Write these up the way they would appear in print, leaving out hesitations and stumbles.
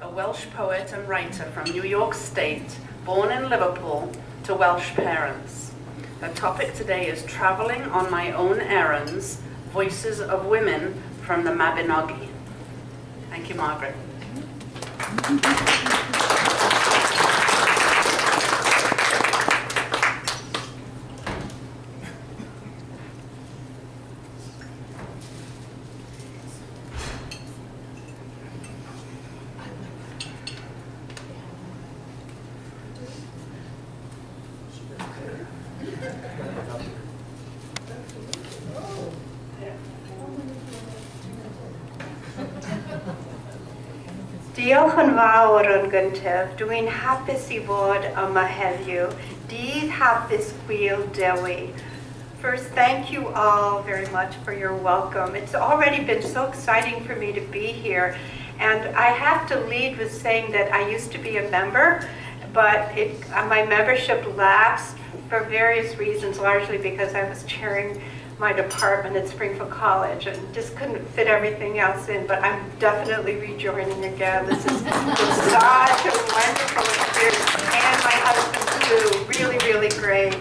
a Welsh poet and writer from New York State, born in Liverpool to Welsh parents. The topic today is Traveling on My Own Errands, Voices of Women from the Mabinogi. Thank you, Margaret. Diolch yn fawr yn gyntaf. Dwi'n hapus I fod yma heddiw. Dydd hapus Pwyll Dewi. First, thank you all very much for your welcome. It's already been so exciting for me to be here. And I have to lead with saying that I used to be a member, but my membership lapsed for various reasons, largely because I was chairing my department at Springfield College and just couldn't fit everything else in, but I'm definitely rejoining again. This is such a wonderful experience, and my husband too, really, really great.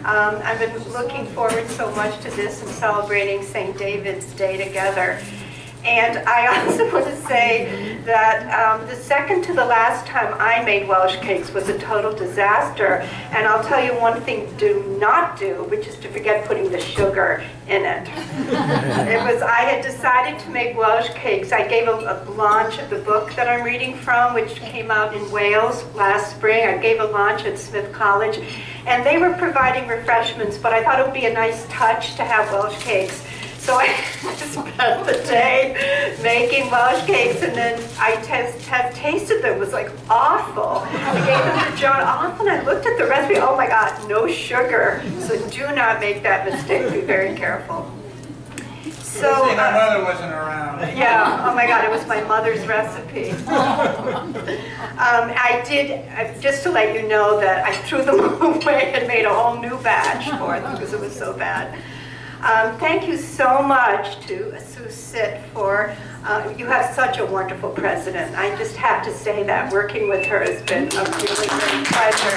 I've been looking forward so much to this and celebrating St. David's Day together. And I also want to say that the second to the last time I made Welsh cakes was a total disaster. And I'll tell you one thing do not do, which is to forget putting the sugar in it. I had decided to make Welsh cakes. I gave a launch of the book that I'm reading from, which came out in Wales last spring. I gave a launch at Smith College. And they were providing refreshments, but I thought it would be a nice touch to have Welsh cakes. So I spent the day making Welsh cakes, and then I tasted them. It was like awful. I gave them to John off, and I looked at the recipe. Oh my God, no sugar. So do not make that mistake. Be very careful. So my mother wasn't around. Yeah. Oh my God, it was my mother's recipe. I did, just to let you know that I threw them away and made a whole new batch for them because it was so bad. Thank you so much to Sue Sitt for, you have such a wonderful president. I just have to say that working with her has been a really great pleasure.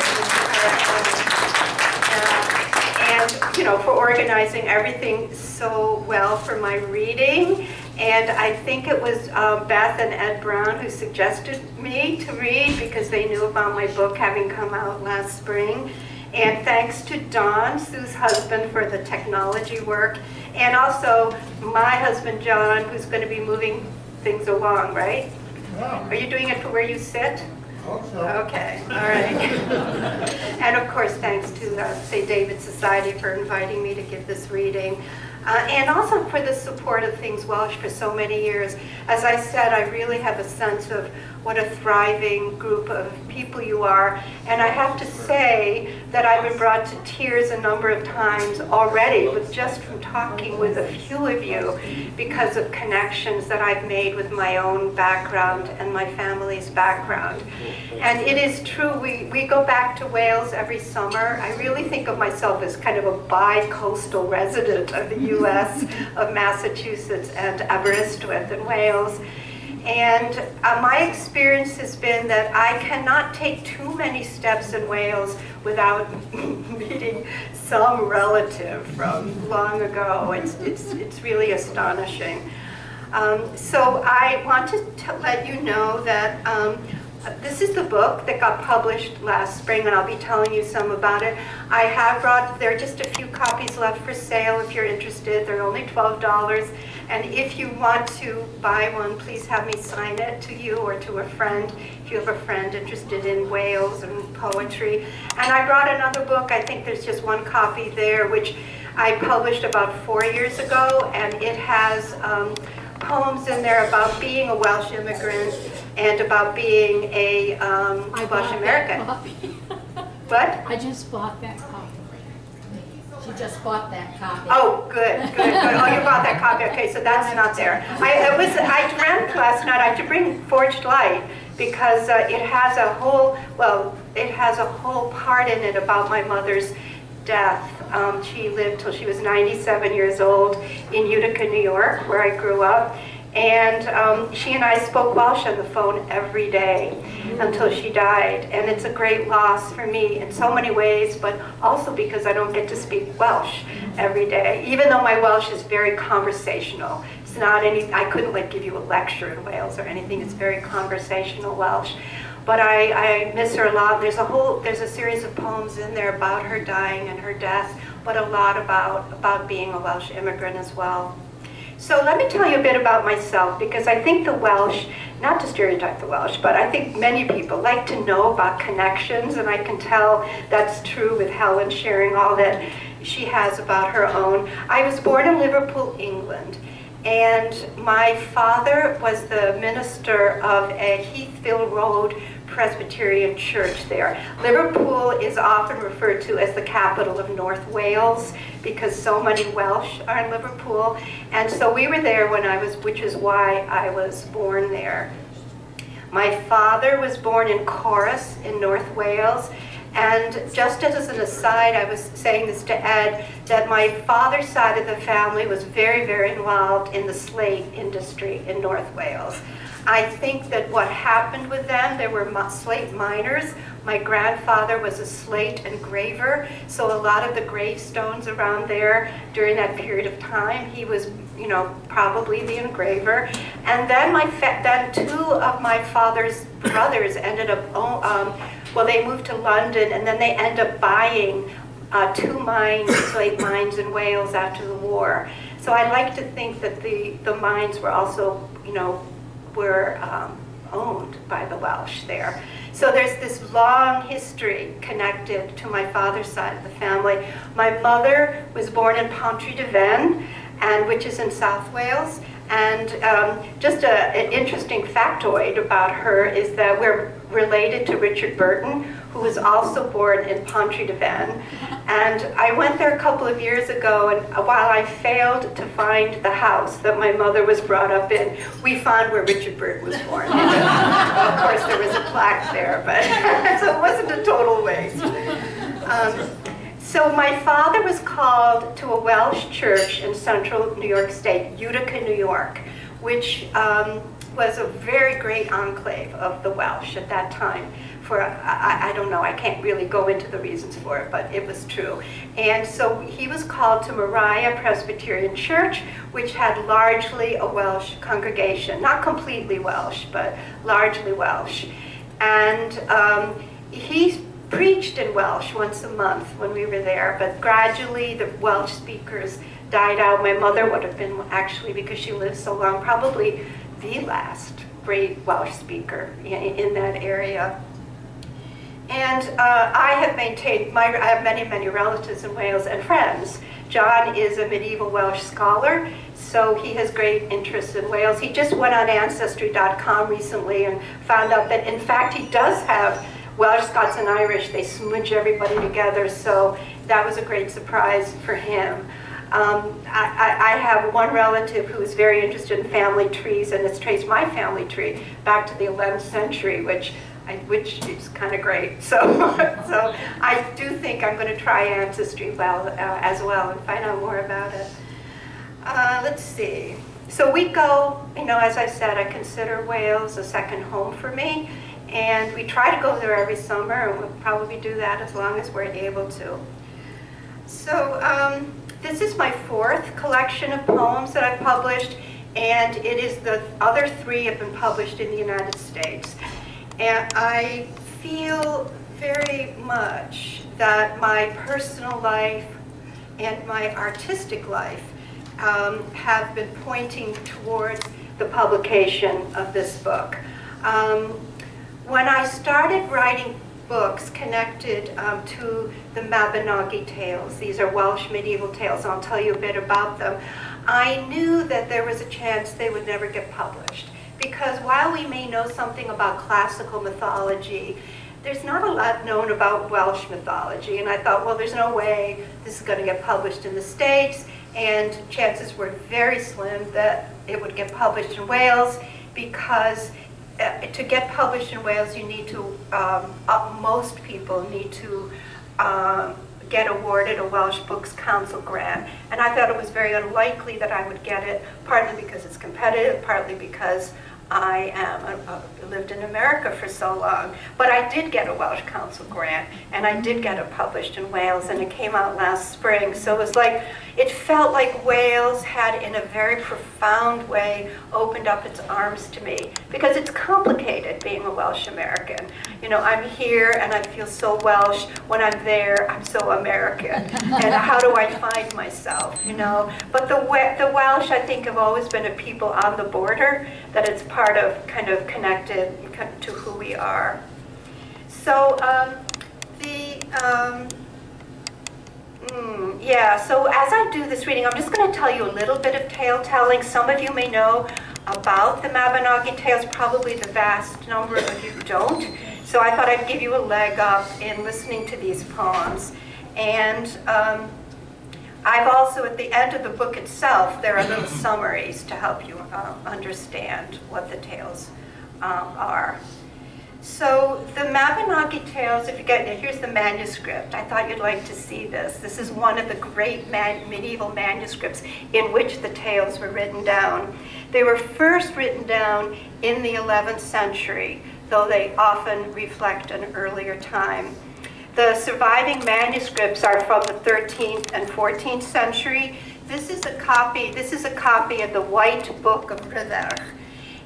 And, you know, for organizing everything so well for my reading. And I think it was Beth and Ed Brown who suggested me to read because they knew about my book having come out last spring. And thanks to Don, Sue's husband, for the technology work. And also my husband, John, who's going to be moving things along, right? Wow. Are you doing it to where you sit? Hope so. Okay, all right. And of course, thanks to the St. David's Society for inviting me to give this reading. And also for the support of Things Welsh for so many years. As I said, I really have a sense of what a thriving group of people you are. And I have to say that I've been brought to tears a number of times already with just from talking with a few of you because of connections that I've made with my own background and my family's background. And it is true, we go back to Wales every summer. I really think of myself as kind of a bi-coastal resident of the US, of Massachusetts and Aberystwyth in Wales. And my experience has been that I cannot take too many steps in Wales without meeting some relative from long ago. It's really astonishing. So I wanted to let you know that this is the book that got published last spring, and I'll be telling you some about it. I have brought, there are just a few copies left for sale if you're interested. They're only $12. And if you want to buy one, please have me sign it to you or to a friend, if you have a friend interested in Wales and poetry. And I brought another book. I think there's just one copy there, which I published about 4 years ago, and it has poems in there about being a Welsh immigrant and about being a Welsh American. What? I just bought that copy. She just bought that copy. Oh, good. Oh, you bought that copy. Okay, so that's not there. I dreamt last night I had to bring Forged Light because it has a whole, it has a whole part in it about my mother's death. She lived till she was 97 years old in Utica, New York, where I grew up. And she and I spoke Welsh on the phone every day until she died. And it's a great loss for me in so many ways, but also because I don't get to speak Welsh every day, even though my Welsh is very conversational. It's not any, I couldn't like give you a lecture in Wales or anything. It's very conversational Welsh. But I miss her a lot. There's a series of poems in there about her dying and her death, but a lot about being a Welsh immigrant as well. So let me tell you a bit about myself, because I think the Welsh, not to stereotype the Welsh, but I think many people like to know about connections, and I can tell that's true with Helen sharing all that she has about her own. I was born in Liverpool, England, and my father was the minister of a Heathville Road Presbyterian church there. Liverpool is often referred to as the capital of North Wales because so many Welsh are in Liverpool. And so we were there when which is why I was born there. My father was born in Corus in North Wales. And just as an aside, I was saying this to Ed, that my father's side of the family was very, very involved in the slate industry in North Wales. I think that what happened with them, there were slate miners. My grandfather was a slate engraver, so a lot of the gravestones around there during that period of time, he was, you know, probably the engraver. And then then two of my father's brothers ended up, well, they moved to London, and then they ended up buying two slate mines in Wales after the war. So I like to think that the mines were also, you know, were owned by the Welsh there. So there's this long history connected to my father's side of the family. My mother was born in Pontrhydyfen, which is in South Wales. And just an interesting factoid about her is that we're related to Richard Burton, who was also born in Pontrhydyfen. And I went there a couple of years ago, and while I failed to find the house that my mother was brought up in, we found where Richard Burton was born. Of course, there was a plaque there, but so it wasn't a total waste. So my father was called to a Welsh church in central New York State, Utica, New York, which was a very great enclave of the Welsh at that time. I don't know, I can't really go into the reasons for it, but it was true. And so he was called to Moriah Presbyterian Church, which had largely a Welsh congregation. Not completely Welsh, but largely Welsh. And he preached in Welsh once a month when we were there, but gradually the Welsh speakers died out. My mother would have been, actually, because she lived so long, probably the last great Welsh speaker in that area. And I have maintained, I have many, many relatives in Wales and friends. John is a medieval Welsh scholar, so he has great interest in Wales. He just went on Ancestry.com recently and found out that, in fact, he does have Welsh, Scots, and Irish. They smudge everybody together, so that was a great surprise for him. I have one relative who is very interested in family trees, and has traced my family tree back to the 11th century, which is kind of great. So, so I do think I'm going to try Ancestry as well and find out more about it. Let's see. So we go, you know, as I said, I consider Wales a second home for me. And we try to go there every summer, and we'll probably do that as long as we're able to. So this is my fourth collection of poems that I've published, and it is the other three have been published in the United States. And I feel very much that my personal life and my artistic life have been pointing toward the publication of this book. When I started writing books connected to the Mabinogi Tales, these are Welsh medieval tales, I'll tell you a bit about them, I knew that there was a chance they would never get published. Because while we may know something about classical mythology, there's not a lot known about Welsh mythology. And I thought, well, there's no way this is going to get published in the States, and chances were very slim that it would get published in Wales, because to get published in Wales, you need to, most people need to get awarded a Welsh Books Council grant. And I thought it was very unlikely that I would get it, partly because it's competitive, partly because I lived in America for so long. But I did get a Welsh Council grant, and I did get it published in Wales, and it came out last spring. So it was like, it felt like Wales had, in a very profound way, opened up its arms to me, because it's complicated being a Welsh American. You know, I'm here and I feel so Welsh. When I'm there, I'm so American. And how do I find myself, you know? But the Welsh, I think, have always been a people on the border, that it's part of, kind of connected to who we are. So so as I do this reading, I'm just going to tell you a little bit of tale telling. Some of you may know about the Mabinogi Tales, probably the vast number of you don't. So I thought I'd give you a leg up in listening to these poems. And I've also, at the end of the book itself, there are little summaries to help you understand what the tales are. So the Mabinogi Tales, if you get, here's the manuscript. I thought you'd like to see this. This is one of the great medieval manuscripts in which the tales were written down. They were first written down in the 11th century, though they often reflect an earlier time. The surviving manuscripts are from the 13th and 14th century. This is a copy of the White Book of Rhiannon.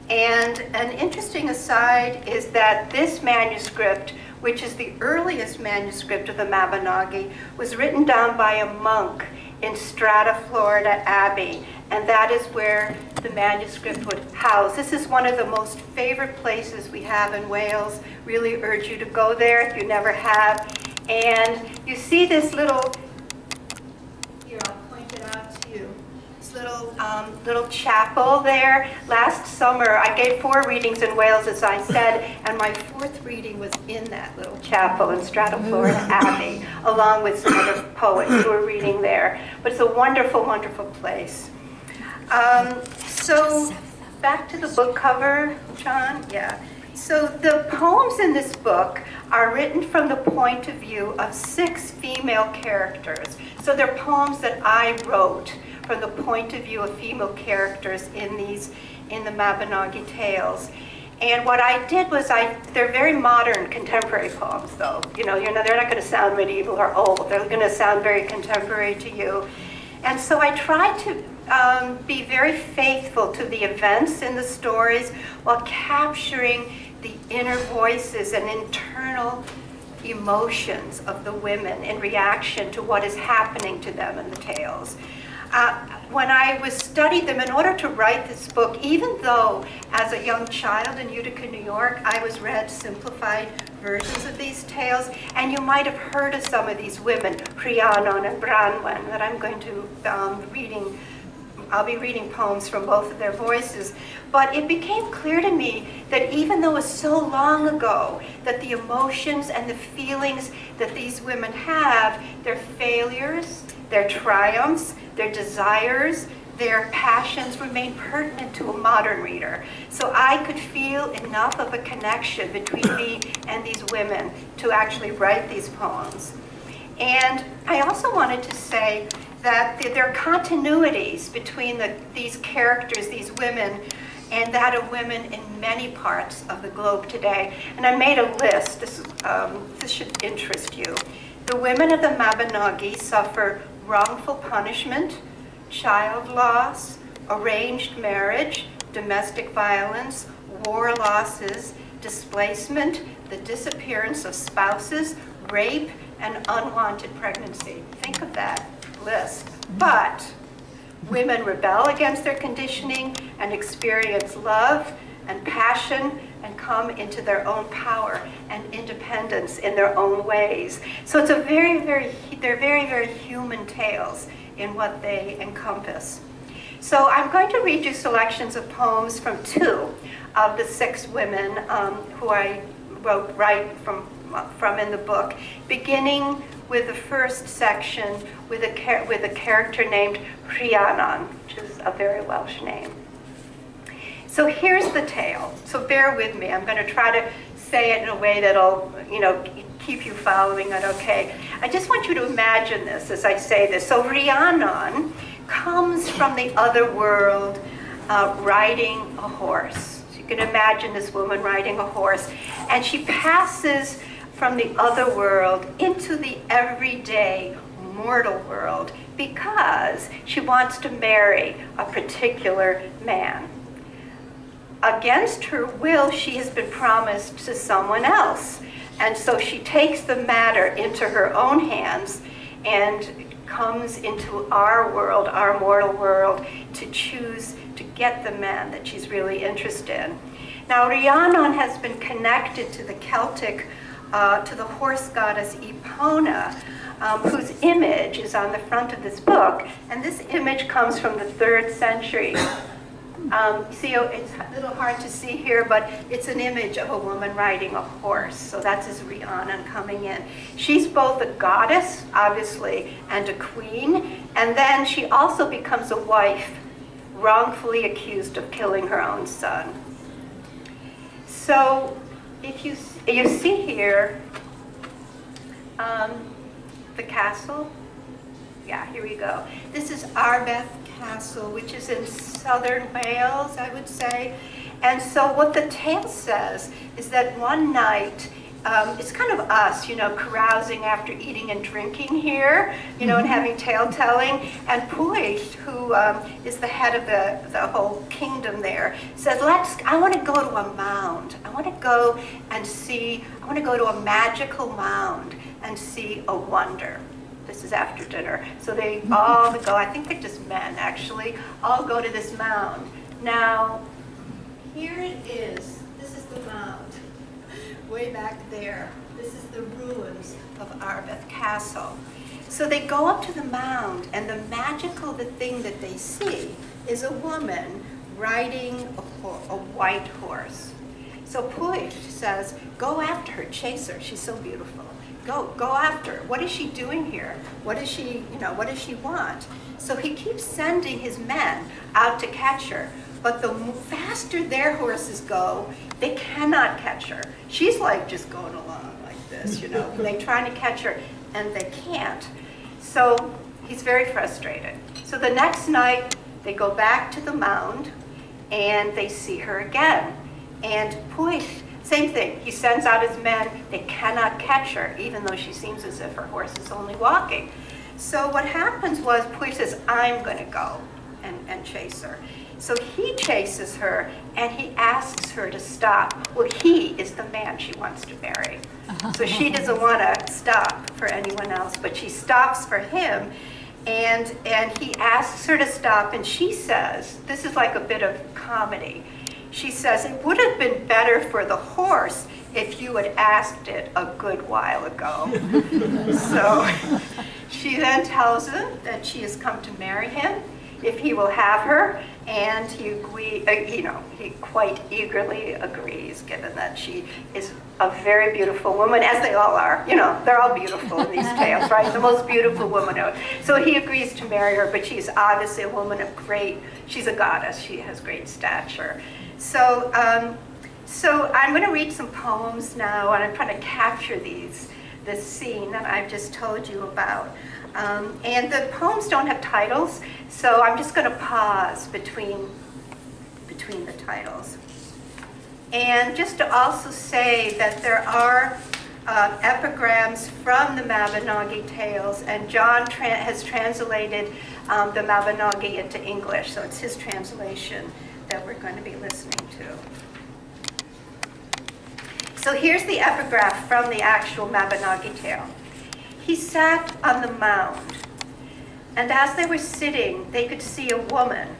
And an interesting aside is that this manuscript, which is the earliest manuscript of the Mabinogi, was written down by a monk in Strata, Florida Abbey, and that is where the manuscript would house. This is one of the most favorite places we have in Wales. Really urge you to go there if you never have. And you see this little, here, I'll point it out to you. Little chapel there. Last summer, I gave 4 readings in Wales, as I said, and my 4th reading was in that little chapel in Strata, Florida Abbey, along with some other poets who were reading there. But it's a wonderful, wonderful place. So back to the book cover, John. Yeah. So the poems in this book are written from the point of view of 6 female characters. So they're poems that I wrote from the point of view of female characters in the Mabinogi Tales. And what I did was they're very modern, contemporary poems, though. You know, they're not going to sound medieval or old. They're going to sound very contemporary to you. And so I tried to be very faithful to the events in the stories while capturing the inner voices and internal emotions of the women in reaction to what is happening to them in the tales. When I studied them, in order to write this book, even though as a young child in Utica, New York, I was read simplified versions of these tales, and you might have heard of some of these women, Rhiannon and Branwen, that I'm going to I'll be reading poems from both of their voices. But it became clear to me that even though it was so long ago, that the emotions and the feelings that these women have, their failures, their triumphs, their desires, their passions remain pertinent to a modern reader. So I could feel enough of a connection between me and these women to actually write these poems. And I also wanted to say that there are continuities between these characters, these women, and that of women in many parts of the globe today. And I made a list. This should interest you. The women of the Mabinogi suffer wrongful punishment, child loss, arranged marriage, domestic violence, war losses, displacement, the disappearance of spouses, rape, and unwanted pregnancy. Think of that list. But women rebel against their conditioning and experience love and passion and come into their own power and independence in their own ways. So it's they're very, very human tales in what they encompass. So I'm going to read you selections of poems from 2 of the 6 women who I wrote right from in the book, beginning with the first section with a character named Rhiannon, which is a very Welsh name. So here's the tale. So bear with me. I'm going to try to say it in a way that'll, keep you following it okay. I just want you to imagine this as I say this. So Rhiannon comes from the other world riding a horse. So you can imagine this woman riding a horse, and she passes from the other world into the everyday mortal world because she wants to marry a particular man. Against her will, she has been promised to someone else. And so she takes the matter into her own hands and comes into our world, our mortal world, to choose to get the man that she's really interested in. Now, Rhiannon has been connected to the Celtic, to the horse goddess Epona, whose image is on the front of this book. And this image comes from the 3rd century. See, it's a little hard to see here, but it's an image of a woman riding a horse. So that's as Rhiannon coming in. She's both a goddess, obviously, and a queen. And then she also becomes a wife, wrongfully accused of killing her own son. So if you see here the castle. Yeah, here we go. This is Arbeth Castle, which is in southern Wales, I would say. And so what the tale says is that one night, it's kind of us, carousing after eating and drinking here, and having tale-telling. And Pwyll, who is the head of the whole kingdom there, says, I want to go to a mound. I want to go to a magical mound and see a wonder. This is after dinner. So they all go, I think they're just men actually, all go to this mound. Now, here it is. This is the mound, way back there. This is the ruins of Arbeth Castle. So they go up to the mound, and the thing that they see is a woman riding a white horse. So Pwyll says, go after her, chase her, she's so beautiful. Go after her. What is she doing here? What does she want? So he keeps sending his men out to catch her. But the faster their horses go, they cannot catch her. She's like just going along like this, They're trying to catch her, and they can't. So he's very frustrated. So the next night, they go back to the mound, and they see her again. And Pwyll, same thing. He sends out his men. They cannot catch her, even though she seems as if her horse is only walking. So what happens was Pwyll says, I'm going to go and chase her. So he chases her, and he asks her to stop. Well, he is the man she wants to marry. So she doesn't want to stop for anyone else, but she stops for him, and he asks her to stop, and she says, this is like a bit of comedy. She says, it would have been better for the horse if you had asked it a good while ago. So she then tells him that she has come to marry him if he will have her, and he quite eagerly agrees, given that she is a very beautiful woman, as they all are. They're all beautiful in these tales, right? The most beautiful woman ever. So he agrees to marry her, but she's obviously a woman of she's a goddess. She has great stature. So I'm going to read some poems now, and I'm trying to capture this scene that I've just told you about. And the poems don't have titles, so I'm just going to pause between the titles. And just to also say that there are epigrams from the Mabinogi Tales, and John has translated the Mabinogi into English, so it's his translation that we're going to be listening to. So here's the epigraph from the actual Mabinogi tale. He sat on the mound, and as they were sitting, they could see a woman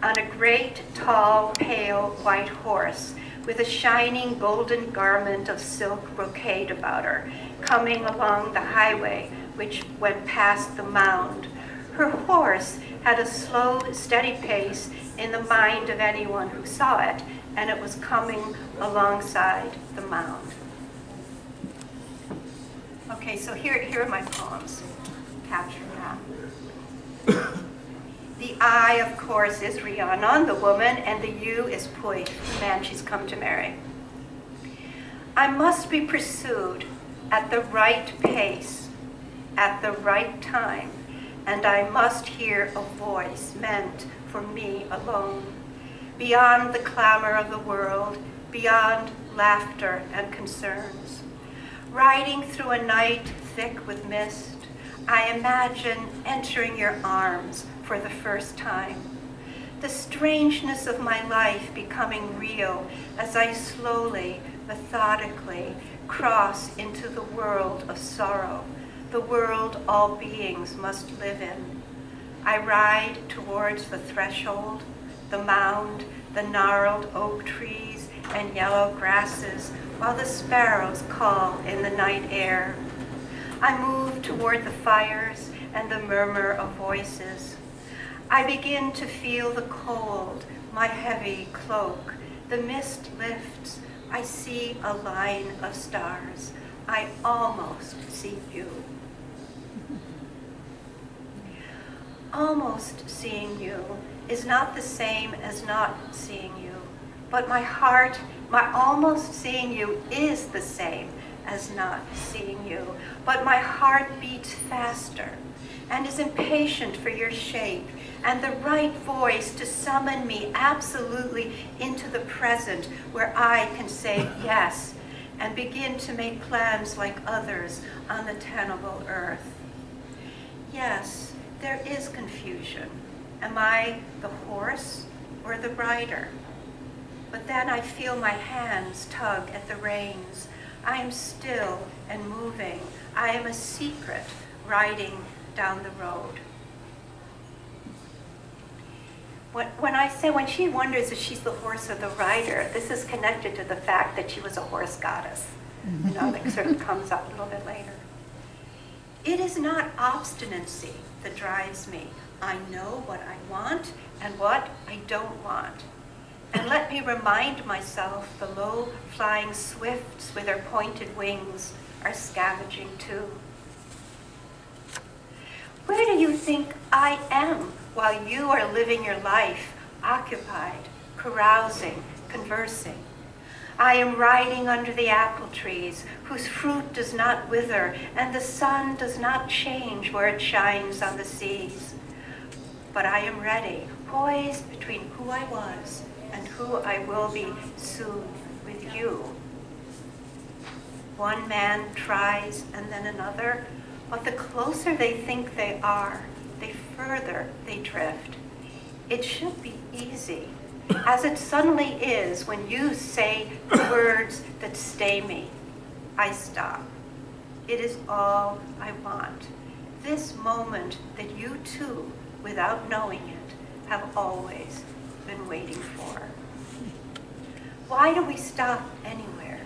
on a great, tall, pale, white horse with a shining golden garment of silk brocade about her, coming along the highway which went past the mound. Her horse had a slow, steady pace in the mind of anyone who saw it, and it was coming alongside the mound. Okay, so here are my poems. Capture that. The I, of course, is Rhiannon, the woman, and the you is Pwyll, the man she's come to marry. I must be pursued at the right pace, at the right time, and I must hear a voice meant for me alone, beyond the clamor of the world, beyond laughter and concerns. Riding through a night thick with mist, I imagine entering your arms for the first time. The strangeness of my life becoming real as I slowly, methodically cross into the world of sorrow, the world all beings must live in. I ride towards the threshold, the mound, the gnarled oak trees and yellow grasses, while the sparrows call in the night air. I move toward the fires and the murmur of voices. I begin to feel the cold, my heavy cloak. The mist lifts. I see a line of stars. I almost see you. Almost seeing you is not the same as not seeing you, but my almost seeing you is the same as not seeing you, but my heart beats faster and is impatient for your shape and the right voice to summon me absolutely into the present where I can say yes and begin to make plans like others on the tenable earth. Yes, there is confusion. Am I the horse or the rider? But then I feel my hands tug at the reins. I am still and moving. I am a secret riding down the road. When she wonders if she's the horse or the rider, this is connected to the fact that she was a horse goddess. That sort of comes up a little bit later. It is not obstinacy that drives me. I know what I want and what I don't want. And let me remind myself the low-flying swifts with their pointed wings are scavenging too. Where do you think I am while you are living your life, occupied, carousing, conversing? I am riding under the apple trees, whose fruit does not wither, and the sun does not change where it shines on the seas. But I am ready, poised between who I was and who I will be soon with you. One man tries and then another, but the closer they think they are, the further they drift. It should be easy, as it suddenly is when you say the words that stay me. I stop. It is all I want. This moment that you too, without knowing it, have always been waiting for. Why do we stop anywhere?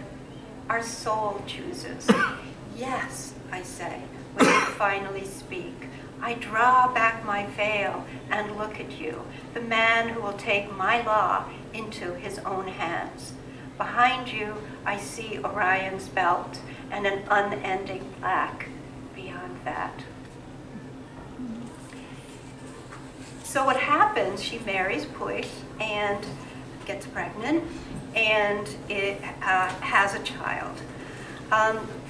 Our soul chooses. Yes, I say, when you finally speak. I draw back my veil and look at you, the man who will take my law into his own hands. Behind you, I see Orion's belt and an unending black beyond that. So what happens, she marries Pwyll and gets pregnant and it has a child.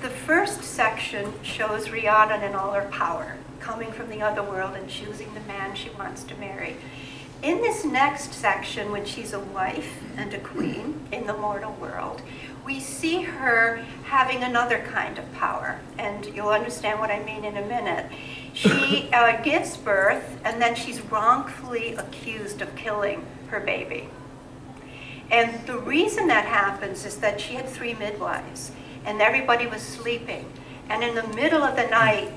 The first section shows Rhiannon in all her power, coming from the otherworld and choosing the man she wants to marry. In this next section, when she's a wife and a queen in the mortal world, we see her having another kind of power, and you'll understand what I mean in a minute. She gives birth, and then she's wrongfully accused of killing her baby. And the reason that happens is that she had 3 midwives, and everybody was sleeping. And in the middle of the night,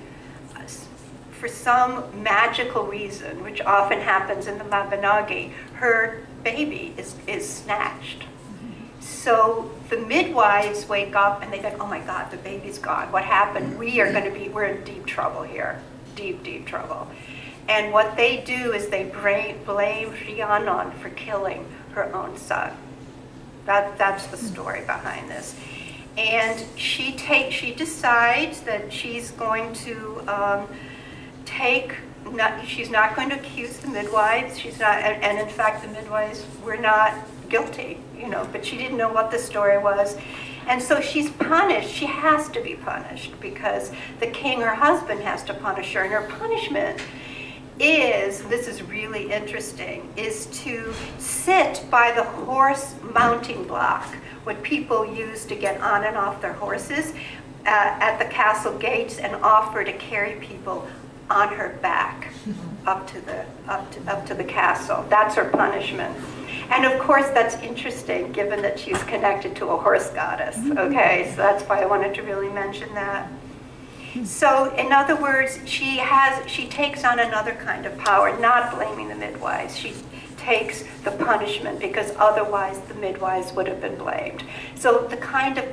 for some magical reason, which often happens in the Mabinogi, her baby is snatched. So the midwives wake up and they think, oh my God, the baby's gone. What happened? We're in deep trouble here. Deep, deep trouble. And what they do is they blame Rhiannon for killing her own son. That's the story behind this. And she decides that she's going to she's not going to accuse the midwives. She's not, and in fact, the midwives were not guilty, but she didn't know what the story was. And so she's punished. She has to be punished because the king, her husband, has to punish her. And her punishment is, this is really interesting, is to sit by the horse mounting block, what people use to get on and off their horses at the castle gates, and offer to carry people on her back up to the castle. That's her punishment. And of course, that's interesting, given that she's connected to a horse goddess. Okay, so that's why I wanted to really mention that. So, in other words, she takes on another kind of power, not blaming the midwives. She takes the punishment because otherwise the midwives would have been blamed. So the kind of,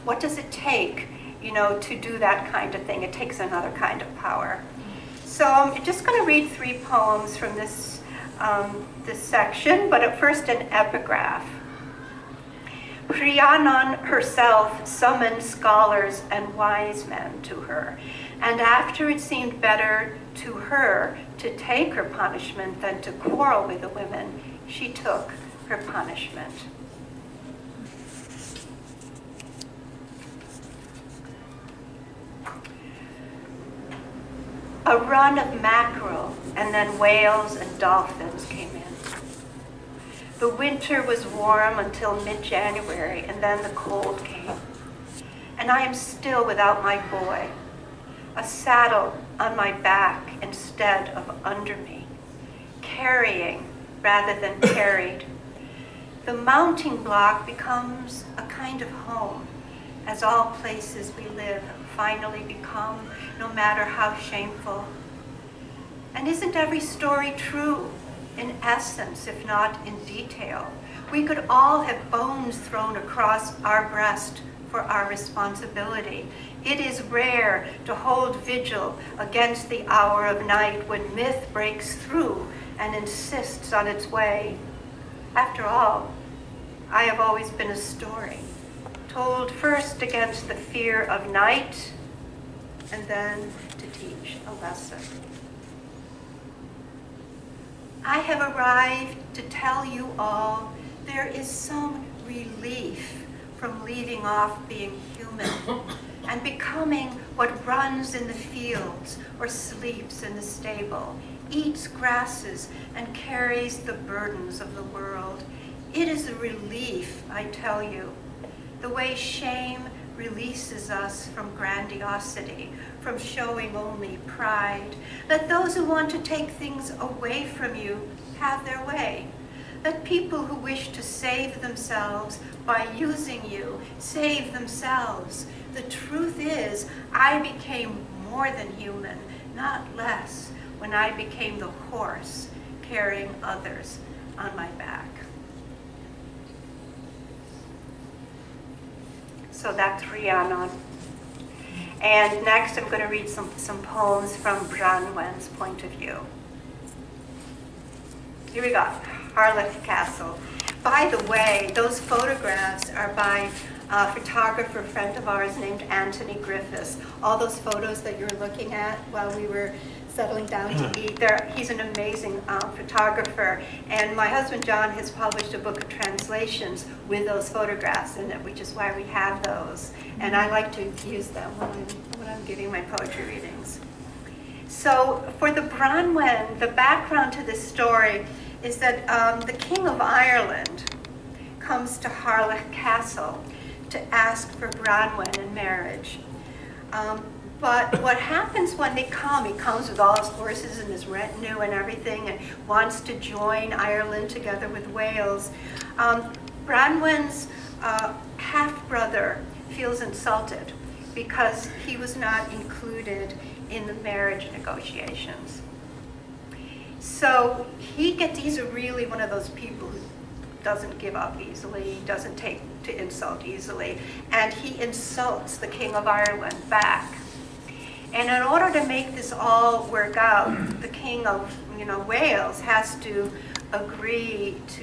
what does it take, to do that kind of thing? It takes another kind of power. So I'm just going to read 3 poems from this section, but at first an epigraph. Rhiannon herself summoned scholars and wise men to her, and after it seemed better to her to take her punishment than to quarrel with the women, she took her punishment. A run of mackerel and then whales and dolphins came in. The winter was warm until mid-January, and then the cold came. And I am still without my boy, a saddle on my back instead of under me, carrying rather than carried. The mounting block becomes a kind of home, as all places we live finally become, no matter how shameful. And isn't every story true? In essence, if not in detail? We could all have bones thrown across our breast for our responsibility. It is rare to hold vigil against the hour of night when myth breaks through and insists on its way. After all, I have always been a story, told first against the fear of night, and then to teach a lesson. I have arrived to tell you all there is some relief from leaving off being human and becoming what runs in the fields or sleeps in the stable, eats grasses and carries the burdens of the world. It is a relief, I tell you, the way shame releases us from grandiosity, from showing only pride. Let those who want to take things away from you have their way. Let people who wish to save themselves by using you save themselves. The truth is, I became more than human, not less, when I became the horse carrying others on my back. So that's Rhiannon. And next I'm going to read some poems from Branwen's point of view. Here we go, Harlech Castle. By the way, those photographs are by a photographer friend of ours named Anthony Griffiths. All those photos that you're looking at while we were settling down to eat, he's an amazing photographer. And my husband John has published a book of translations with those photographs in it, which is why we have those. And I like to use them when I'm giving my poetry readings. So for the Branwen, the background to this story is that the King of Ireland comes to Harlech Castle to ask for Branwen in marriage. But what happens when they come, he comes with all his horses and his retinue and everything and wants to join Ireland together with Wales. Branwen's half-brother feels insulted because he was not included in the marriage negotiations. So he's really one of those people who doesn't give up easily, doesn't take to insult easily, and he insults the King of Ireland back. And in order to make this all work out, the King of Wales has to agree to,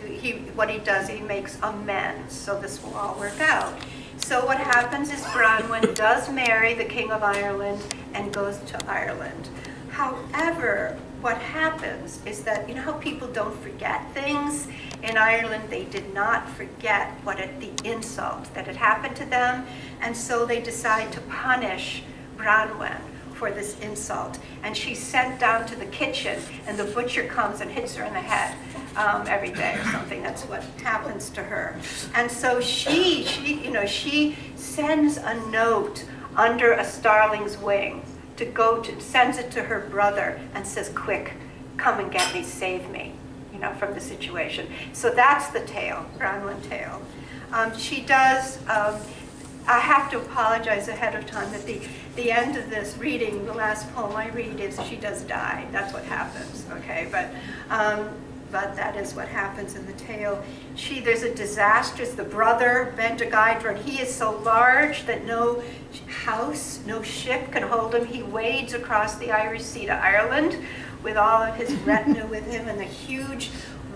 what he does, he makes amends, so this will all work out. So what happens is Branwen does marry the King of Ireland and goes to Ireland. However, what happens is that, you know how people don't forget things? In Ireland, they did not forget the insult that had happened to them, and so they decide to punish Branwen for this insult. And she's sent down to the kitchen, and the butcher comes and hits her in the head every day or something. That's what happens to her. And so she sends a note under a starling's wing sends it to her brother and says, quick, come and get me, save me, from the situation. So that's the tale, Branwen tale. She does, I have to apologize ahead of time that the end of this reading, the last poem I read is she does die. That's what happens, okay? But that is what happens in the tale. There's a disaster. The brother, Bendigeidron, he is so large that no house, no ship can hold him. He wades across the Irish Sea to Ireland with all of his retinue with him, and a huge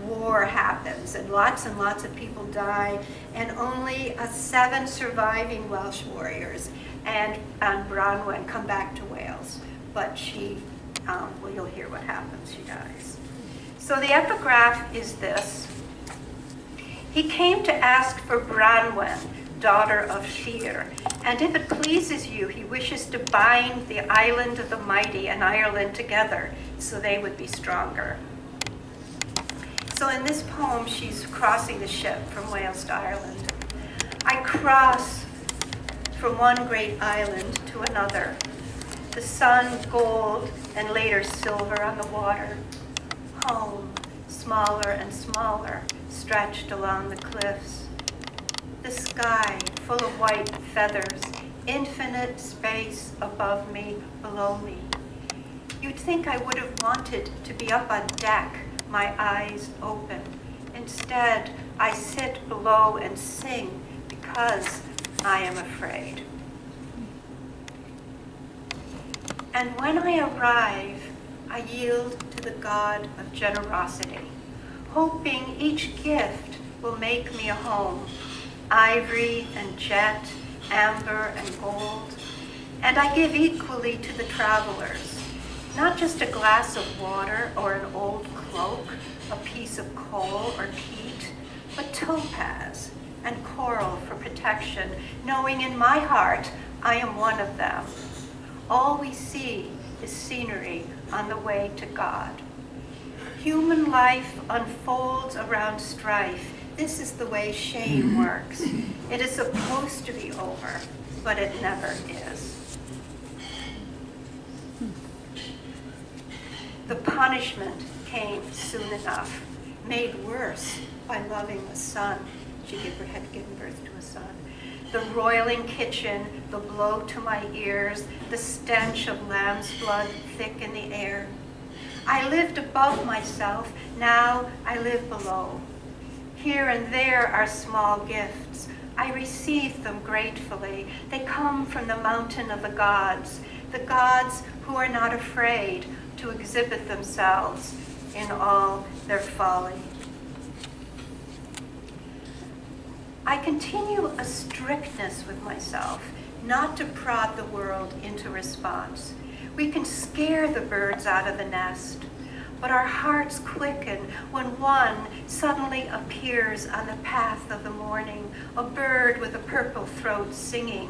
war happens, and lots of people die, and only 7 surviving Welsh warriors and Branwen come back to Wales. But well, you'll hear what happens. She dies. So the epigraph is this. He came to ask for Branwen, daughter of Fear, and if it pleases you, he wishes to bind the island of the mighty and Ireland together so they would be stronger. So in this poem, she's crossing the ship from Wales to Ireland. I cross from one great island to another, the sun gold and later silver on the water. Home, smaller and smaller, stretched along the cliffs. The sky, full of white feathers, infinite space above me, below me. You'd think I would have wanted to be up on deck, my eyes open. Instead, I sit below and sing because I am afraid. And when I arrive, I yield to the God of generosity, hoping each gift will make me a home, ivory and jet, amber and gold. And I give equally to the travelers, not just a glass of water or an old cloak, a piece of coal or peat, but topaz and coral for protection, knowing in my heart I am one of them. All we see is scenery on the way to God. Human life unfolds around strife. This is the way shame works. It is supposed to be over, but it never is. The punishment came soon enough, made worse by loving a son. She had given birth to a son. The roiling kitchen, the blow to my ears, the stench of lamb's blood thick in the air. I lived above myself, now I live below. Here and there are small gifts. I receive them gratefully. They come from the mountain of the gods who are not afraid to exhibit themselves in all their folly. I continue a strictness with myself, not to prod the world into response. We can scare the birds out of the nest, but our hearts quicken when one suddenly appears on the path of the morning, a bird with a purple throat singing.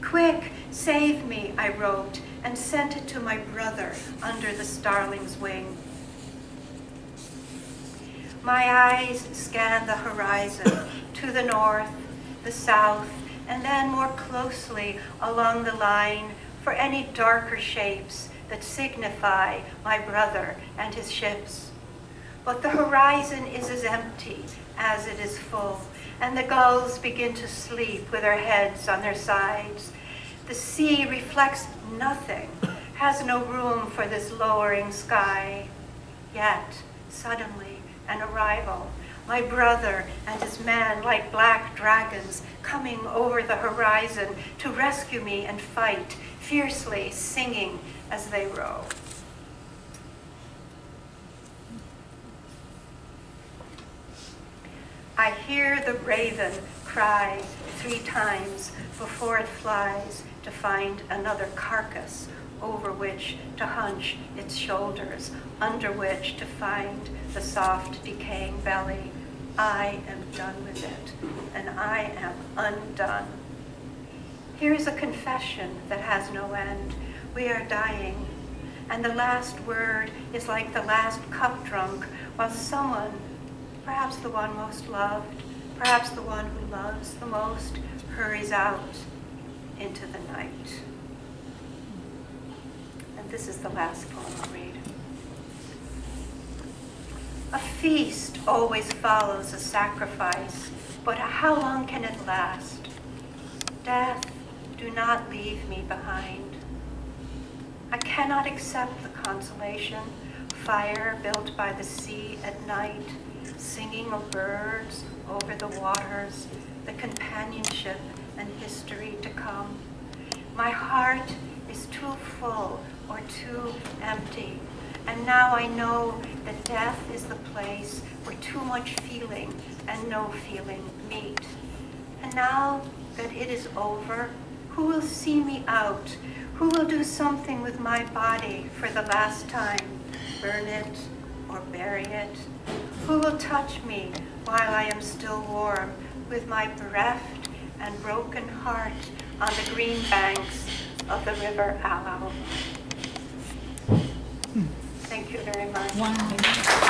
Quick, save me, I wrote, and sent it to my brother under the starling's wing. My eyes scan the horizon, to the north, the south, and then more closely along the line for any darker shapes that signify my brother and his ships. But the horizon is as empty as it is full, and the gulls begin to sleep with their heads on their sides. The sea reflects nothing, has no room for this lowering sky. Yet, suddenly, an arrival. My brother and his men, like black dragons, coming over the horizon to rescue me and fight, fiercely singing as they row. I hear the raven cry 3 times before it flies to find another carcass over which to hunch its shoulders, under which to find the soft decaying belly. I am done with it, and I am undone. Here is a confession that has no end. We are dying, and the last word is like the last cup drunk, while someone, perhaps the one most loved, perhaps the one who loves the most, hurries out into the night. And this is the last poem I'll read. A feast always follows a sacrifice, but how long can it last? Death, do not leave me behind. I cannot accept the consolation, fire built by the sea at night, singing of birds over the waters, the companionship and history to come. My heart is too full or too empty, and now I know that death is the place where too much feeling and no feeling meet. And now that it is over, who will see me out? Who will do something with my body for the last time? Burn it or bury it? Who will touch me while I am still warm, with my bereft and broken heart on the green banks of the River Allow? Thank you very much. Wow.